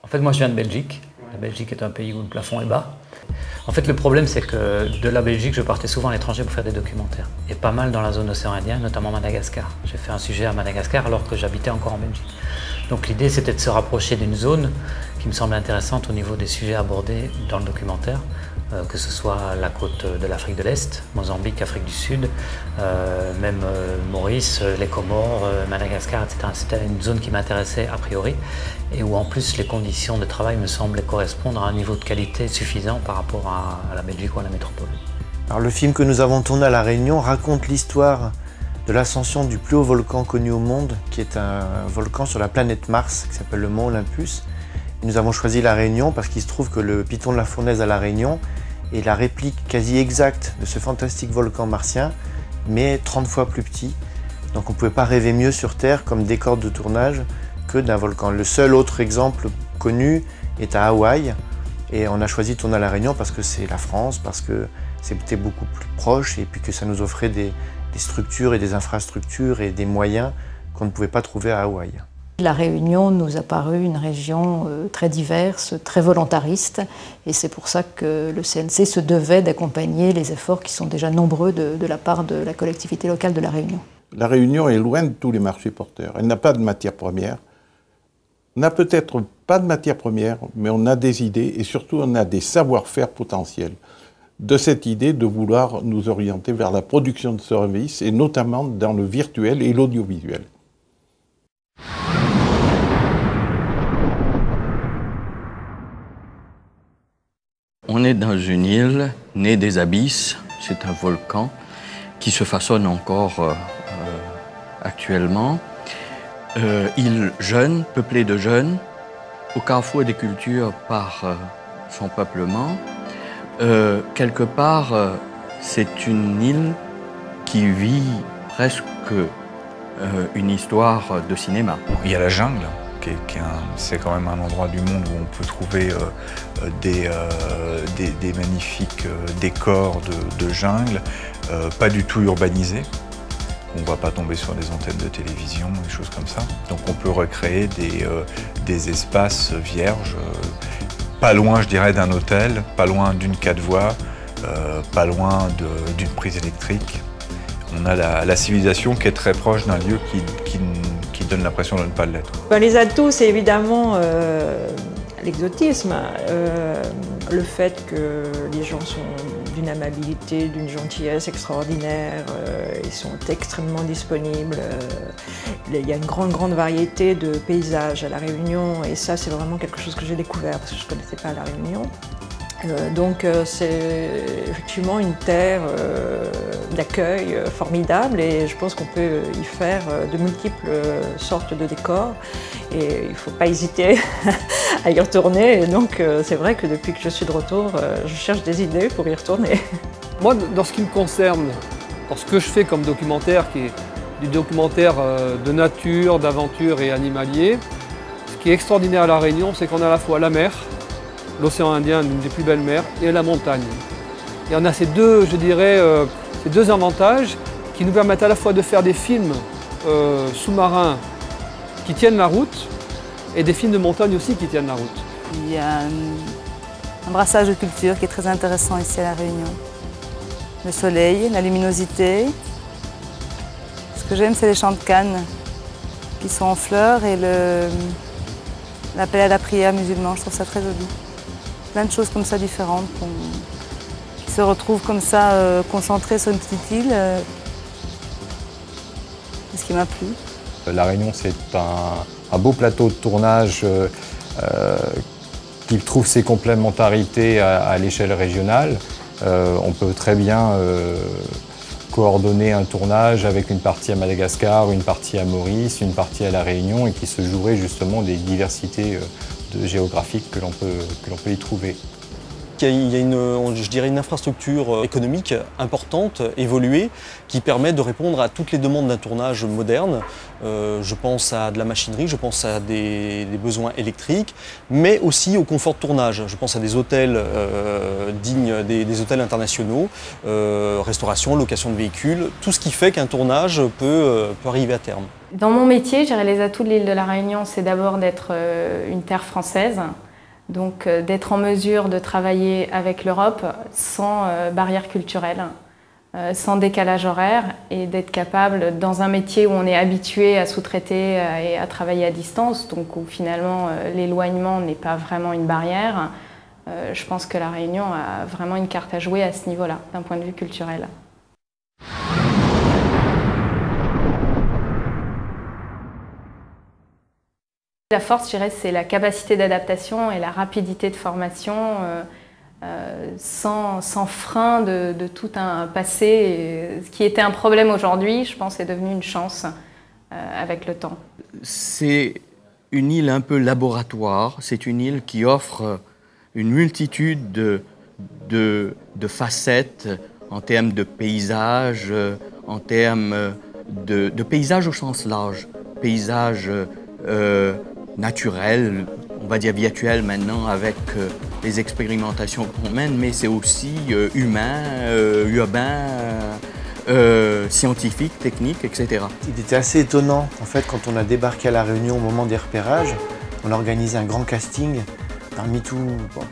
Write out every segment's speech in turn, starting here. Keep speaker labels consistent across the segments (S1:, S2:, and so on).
S1: En fait, moi, je viens de Belgique. La Belgique est un pays où le plafond est bas. En fait, le problème, c'est que de la Belgique, je partais souvent à l'étranger pour faire des documentaires. Et pas mal dans la zone océan Indien, notamment Madagascar. J'ai fait un sujet à Madagascar alors que j'habitais encore en Belgique. Donc l'idée, c'était de se rapprocher d'une zone qui me semblait intéressante au niveau des sujets abordés dans le documentaire, que ce soit la côte de l'Afrique de l'Est, Mozambique, Afrique du Sud, même Maurice, les Comores, Madagascar, etc. C'était une zone qui m'intéressait a priori et où en plus les conditions de travail me semblaient correspondre à un niveau de qualité suffisant par rapport à la Belgique ou à la métropole.
S2: Alors, le film que nous avons tourné à La Réunion raconte l'histoire de l'ascension du plus haut volcan connu au monde, qui est un volcan sur la planète Mars, qui s'appelle le mont Olympus. Et nous avons choisi La Réunion parce qu'il se trouve que le piton de la Fournaise à La Réunion est la réplique quasi exacte de ce fantastique volcan martien, mais 30 fois plus petit. Donc on ne pouvait pas rêver mieux sur Terre comme décor de tournage que d'un volcan. Le seul autre exemple connu est à Hawaï, et on a choisi de tourner à La Réunion parce que c'est la France, parce que c'était beaucoup plus proche, et puis que ça nous offrait des structures et des infrastructures et des moyens qu'on ne pouvait pas trouver à Hawaï.
S3: La Réunion nous a paru une région très diverse, très volontariste, et c'est pour ça que le CNC se devait d'accompagner les efforts qui sont déjà nombreux de la part de la collectivité locale de La Réunion.
S4: La Réunion est loin de tous les marchés porteurs. Elle n'a pas de matières premières. On n'a peut-être pas de matières premières, mais on a des idées et surtout on a des savoir-faire potentiels. De cette idée de vouloir nous orienter vers la production de services et notamment dans le virtuel et l'audiovisuel.
S5: On est dans une île née des abysses, c'est un volcan qui se façonne encore actuellement. Île jeune, peuplée de jeunes, au carrefour des cultures par son peuplement. Quelque part, c'est une île qui vit presque une histoire de cinéma.
S6: Il y a la jungle, c'est quand même un endroit du monde où on peut trouver des magnifiques décors de jungle, pas du tout urbanisés. On ne va pas tomber sur des antennes de télévision, des choses comme ça. Donc on peut recréer des espaces vierges, pas loin, je dirais, d'un hôtel, pas loin d'une 4 voies, pas loin d'une prise électrique. On a la civilisation qui est très proche d'un lieu qui donne l'impression de ne pas l'être.
S7: Les atouts, c'est évidemment l'exotisme, le fait que les gens sont d'une amabilité, d'une gentillesse extraordinaire, ils sont extrêmement disponibles. Il y a une grande variété de paysages à La Réunion et ça, c'est vraiment quelque chose que j'ai découvert parce que je ne connaissais pas La Réunion. Donc c'est effectivement une terre d'accueil formidable et je pense qu'on peut y faire de multiples sortes de décors et il ne faut pas hésiter à y retourner et donc c'est vrai que depuis que je suis de retour, je cherche des idées pour y retourner.
S8: Moi, dans ce qui me concerne, dans ce que je fais comme documentaire, qui est du documentaire de nature, d'aventure et animalier, ce qui est extraordinaire à La Réunion, c'est qu'on a à la fois la mer, l'océan Indien, l'une des plus belles mers, et la montagne. Et on a ces deux, je dirais, ces deux avantages qui nous permettent à la fois de faire des films sous-marins qui tiennent la route et des films de montagne aussi qui tiennent la route.
S9: Il y a un brassage de cultures qui est très intéressant ici à La Réunion. Le soleil, la luminosité. Ce que j'aime, c'est les champs de canne qui sont en fleurs et l'appel à la prière musulman. Je trouve ça très joli. Plein de choses comme ça différentes qui se retrouvent comme ça concentrées sur une petite île. C'est ce qui m'a plu.
S10: La Réunion, c'est un beau plateau de tournage qui trouve ses complémentarités à l'échelle régionale. On peut très bien coordonner un tournage avec une partie à Madagascar, une partie à Maurice, une partie à La Réunion et qui se jouerait justement des diversités géographiques que l'on peut y trouver.
S11: il y a je dirais une infrastructure économique importante, évoluée, qui permet de répondre à toutes les demandes d'un tournage moderne. Je pense à de la machinerie, je pense à des besoins électriques, mais aussi au confort de tournage. Je pense à des hôtels dignes des hôtels internationaux, restauration, location de véhicules, tout ce qui fait qu'un tournage peut arriver à terme.
S12: Dans mon métier, je dirais les atouts de l'île de la Réunion, c'est d'abord d'être une terre française, donc d'être en mesure de travailler avec l'Europe sans barrière culturelle, sans décalage horaire, et d'être capable, dans un métier où on est habitué à sous-traiter et à travailler à distance, donc où finalement l'éloignement n'est pas vraiment une barrière, je pense que la Réunion a vraiment une carte à jouer à ce niveau-là, d'un point de vue culturel. La force, je dirais, c'est la capacité d'adaptation et la rapidité de formation sans frein de tout un passé. Ce qui était un problème aujourd'hui, je pense, est devenu une chance avec le temps.
S5: C'est une île un peu laboratoire, c'est une île qui offre une multitude de facettes en termes de paysages, en termes de paysages au sens large, paysages naturel, on va dire virtuel maintenant avec les expérimentations qu'on mène, mais c'est aussi humain, urbain, scientifique, technique, etc.
S2: Il était assez étonnant, en fait, quand on a débarqué à La Réunion au moment des repérages, on a organisé un grand casting parmi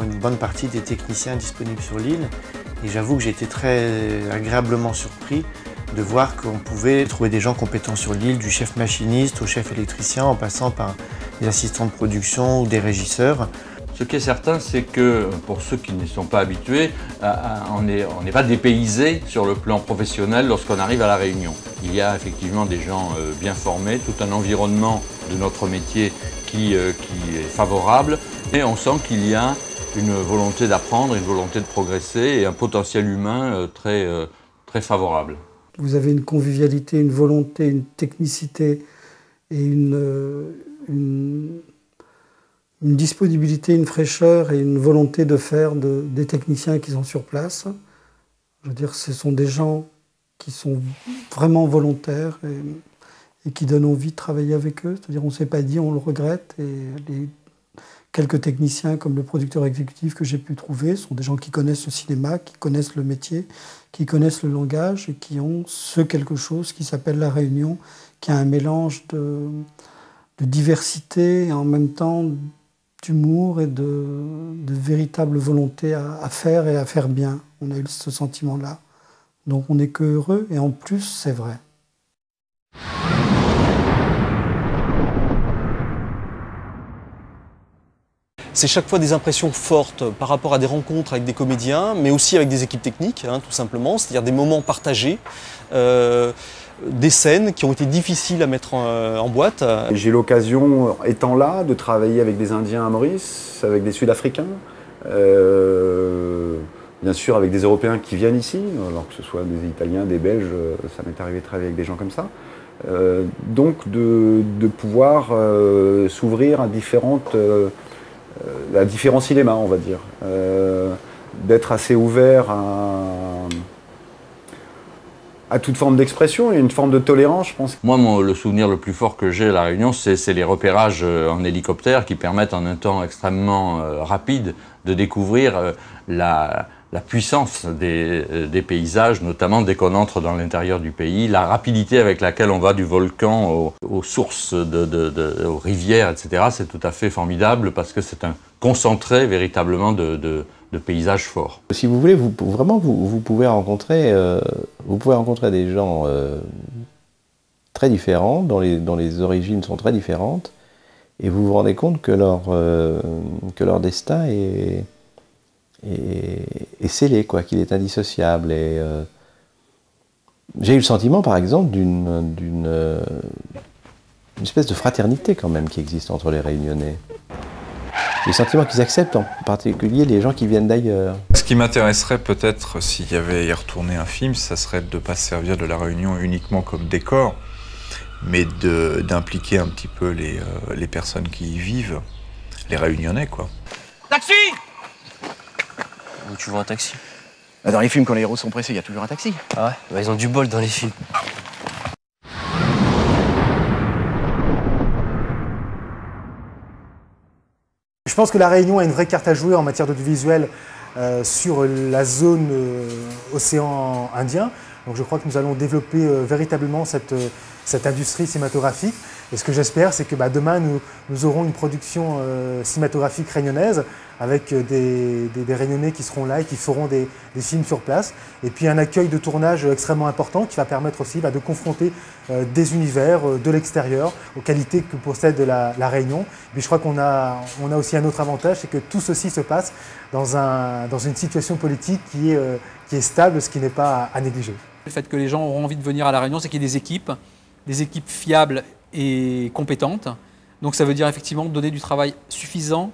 S2: une bonne partie des techniciens disponibles sur l'île. Et j'avoue que j'ai été très agréablement surpris de voir qu'on pouvait trouver des gens compétents sur l'île, du chef machiniste au chef électricien, en passant par des assistants de production ou des régisseurs.
S13: Ce qui est certain, c'est que pour ceux qui n'y sont pas habitués, on n'est pas dépaysé sur le plan professionnel lorsqu'on arrive à La Réunion. Il y a effectivement des gens bien formés, tout un environnement de notre métier qui est favorable, et on sent qu'il y a une volonté d'apprendre, une volonté de progresser et un potentiel humain très favorable.
S14: Vous avez une convivialité, une volonté, une technicité et une disponibilité, une fraîcheur et une volonté de faire des techniciens qui sont sur place. Je veux dire, ce sont des gens qui sont vraiment volontaires et qui donnent envie de travailler avec eux. C'est-à-dire, on ne s'est pas dit, on le regrette. Et les quelques techniciens, comme le producteur exécutif que j'ai pu trouver, sont des gens qui connaissent le cinéma, qui connaissent le métier, qui connaissent le langage et qui ont ce quelque chose qui s'appelle La Réunion, qui a un mélange de diversité et en même temps d'humour et de véritable volonté à faire et à faire bien. On a eu ce sentiment-là. Donc on n'est que heureux et en plus c'est vrai.
S11: C'est chaque fois des impressions fortes par rapport à des rencontres avec des comédiens, mais aussi avec des équipes techniques, tout simplement, c'est-à-dire des moments partagés, des scènes qui ont été difficiles à mettre en boîte.
S15: J'ai l'occasion, étant là, de travailler avec des Indiens à Maurice, avec des Sud-Africains, bien sûr avec des Européens qui viennent ici, alors que ce soit des Italiens, des Belges, ça m'est arrivé de travailler avec des gens comme ça. Donc de pouvoir s'ouvrir à différents cinémas, on va dire. D'être assez ouvert à toute forme d'expression et une forme de tolérance, je pense.
S13: Moi, le souvenir le plus fort que j'ai à La Réunion, c'est les repérages en hélicoptère qui permettent en un temps extrêmement rapide de découvrir la puissance des paysages, notamment dès qu'on entre dans l'intérieur du pays, la rapidité avec laquelle on va du volcan aux sources, aux rivières, etc. C'est tout à fait formidable parce que c'est un concentré véritablement de paysages forts.
S16: Si vous voulez, vous pouvez rencontrer des gens très différents, dont les origines sont très différentes, et vous vous rendez compte que leur destin est scellé, quoi, qu'il est indissociable. Et j'ai eu le sentiment, par exemple, d'une espèce de fraternité quand même qui existe entre les Réunionnais. Le sentiment qu'ils acceptent, en particulier les gens qui viennent d'ailleurs.
S6: Ce qui m'intéresserait peut-être, s'il y avait à y retourner un film, ça serait de ne pas se servir de La Réunion uniquement comme décor, mais d'impliquer un petit peu les personnes qui y vivent, les Réunionnais, quoi.
S17: Taxi! où tu vois un taxi.
S18: Dans les films, quand les héros sont pressés, il y a toujours un taxi.
S17: Ah ouais? Bah, ils ont du bol dans les films.
S19: Je pense que La Réunion a une vraie carte à jouer en matière d'audiovisuel sur la zone océan Indien. Donc je crois que nous allons développer véritablement cette industrie cinématographique. Et ce que j'espère, c'est que demain, nous aurons une production cinématographique réunionnaise avec des Réunionnais qui seront là et qui feront des films sur place. Et puis un accueil de tournage extrêmement important qui va permettre aussi de confronter des univers de l'extérieur aux qualités que possède la Réunion. Mais je crois qu'on a aussi un autre avantage, c'est que tout ceci se passe dans une situation politique qui est stable, ce qui n'est pas à négliger.
S20: Le fait que les gens auront envie de venir à La Réunion, c'est qu'il y ait des équipes fiables et compétentes. Donc ça veut dire effectivement donner du travail suffisant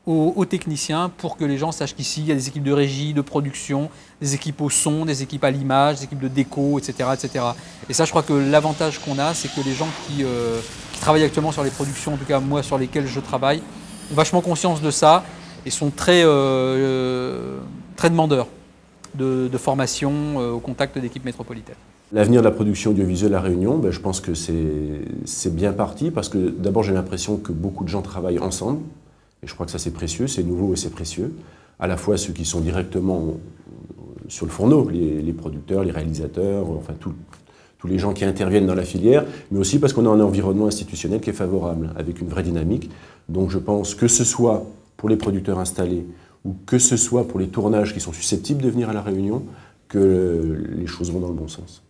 S20: aux techniciens pour que les gens sachent qu'ici, il y a des équipes de régie, de production, des équipes au son, des équipes à l'image, des équipes de déco, etc., etc. Et ça, je crois que l'avantage qu'on a, c'est que les gens qui travaillent actuellement sur les productions, en tout cas moi sur lesquelles je travaille, ont vachement conscience de ça et sont très demandeurs de formation au contact d'équipes métropolitaines.
S21: L'avenir de la production audiovisuelle à La Réunion, je pense que c'est bien parti parce que d'abord j'ai l'impression que beaucoup de gens travaillent ensemble et je crois que ça c'est précieux, c'est nouveau et c'est précieux. À la fois ceux qui sont directement sur le fourneau, les producteurs, les réalisateurs, enfin tous les gens qui interviennent dans la filière, mais aussi parce qu'on a un environnement institutionnel qui est favorable, avec une vraie dynamique. Donc je pense que ce soit pour les producteurs installés ou que ce soit pour les tournages qui sont susceptibles de venir à La Réunion, que les choses vont dans le bon sens.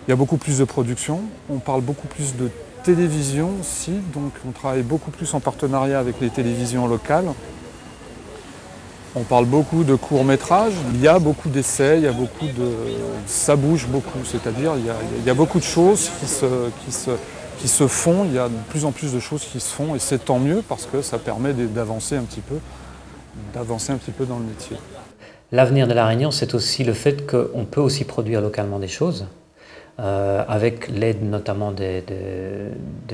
S22: Il y a beaucoup plus de production, on parle beaucoup plus de télévision aussi, donc on travaille beaucoup plus en partenariat avec les télévisions locales. On parle beaucoup de courts-métrages, il y a beaucoup d'essais, il y a beaucoup ça bouge beaucoup, c'est-à-dire il y a beaucoup de choses qui se font, il y a de plus en plus de choses qui se font et c'est tant mieux parce que ça permet d'avancer un petit peu dans le métier.
S1: L'avenir de La Réunion, c'est aussi le fait qu'on peut aussi produire localement des choses, avec l'aide notamment des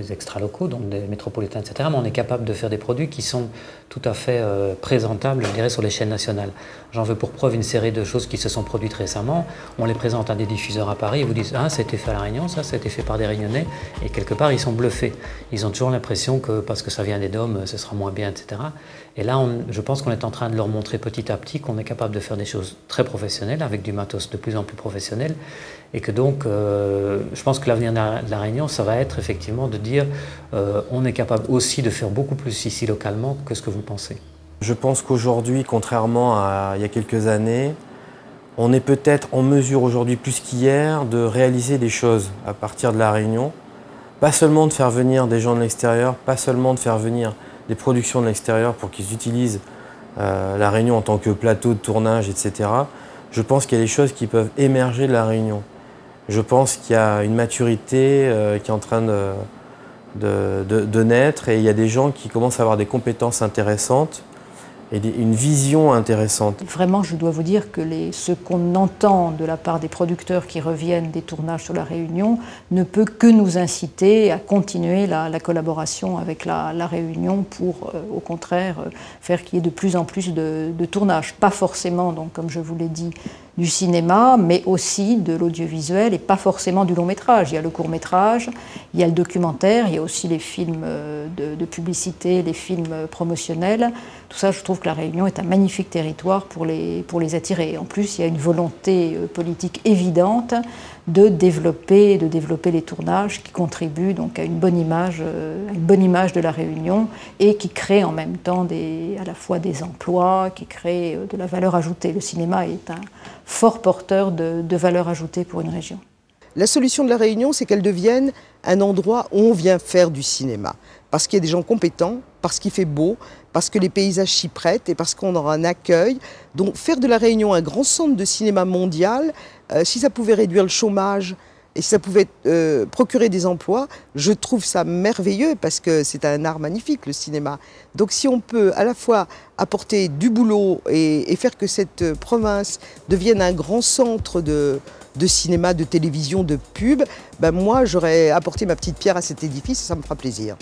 S1: extra-locaux, donc des métropolitains, etc. Mais on est capable de faire des produits qui sont tout à fait présentables, je dirais, sur les chaînes nationales. J'en veux pour preuve une série de choses qui se sont produites récemment. On les présente à des diffuseurs à Paris, ils vous disent « Ah, ça a été fait à La Réunion, ça a été fait par des Réunionnais », et quelque part, ils sont bluffés. Ils ont toujours l'impression que parce que ça vient des DOM, ce sera moins bien, etc. Et là, je pense qu'on est en train de leur montrer petit à petit qu'on est capable de faire des choses très professionnelles, avec du matos de plus en plus professionnel, et que donc, je pense que l'avenir de La Réunion, ça va être effectivement de dire on est capable aussi de faire beaucoup plus ici localement que ce que vous pensez.
S17: Je pense qu'aujourd'hui, contrairement à il y a quelques années, on est peut-être en mesure aujourd'hui plus qu'hier de réaliser des choses à partir de La Réunion. Pas seulement de faire venir des gens de l'extérieur, pas seulement de faire venir des productions de l'extérieur pour qu'ils utilisent La Réunion en tant que plateau de tournage, etc. Je pense qu'il y a des choses qui peuvent émerger de La Réunion. Je pense qu'il y a une maturité qui est en train de naître et il y a des gens qui commencent à avoir des compétences intéressantes et une vision intéressante.
S3: Vraiment, je dois vous dire que ce qu'on entend de la part des producteurs qui reviennent des tournages sur La Réunion ne peut que nous inciter à continuer la collaboration avec la Réunion pour, au contraire, faire qu'il y ait de plus en plus de tournages. Pas forcément, donc, comme je vous l'ai dit, du cinéma, mais aussi de l'audiovisuel et pas forcément du long métrage. Il y a le court métrage, il y a le documentaire, il y a aussi les films de publicité, les films promotionnels. Tout ça, je trouve que La Réunion est un magnifique territoire pour les attirer. En plus, il y a une volonté politique évidente de développer les tournages qui contribuent donc à une bonne image de La Réunion et qui crée en même temps à la fois des emplois, qui crée de la valeur ajoutée. Le cinéma est un fort porteur de valeur ajoutée pour une région.
S23: La solution de La Réunion, c'est qu'elle devienne un endroit où on vient faire du cinéma. Parce qu'il y a des gens compétents, parce qu'il fait beau, parce que les paysages s'y prêtent et parce qu'on aura un accueil. Donc faire de La Réunion un grand centre de cinéma mondial, si ça pouvait réduire le chômage et si ça pouvait procurer des emplois, je trouve ça merveilleux parce que c'est un art magnifique, le cinéma. Donc si on peut à la fois apporter du boulot et faire que cette province devienne un grand centre de cinéma, de télévision, de pub, ben moi j'aurais apporté ma petite pierre à cet édifice et ça me fera plaisir.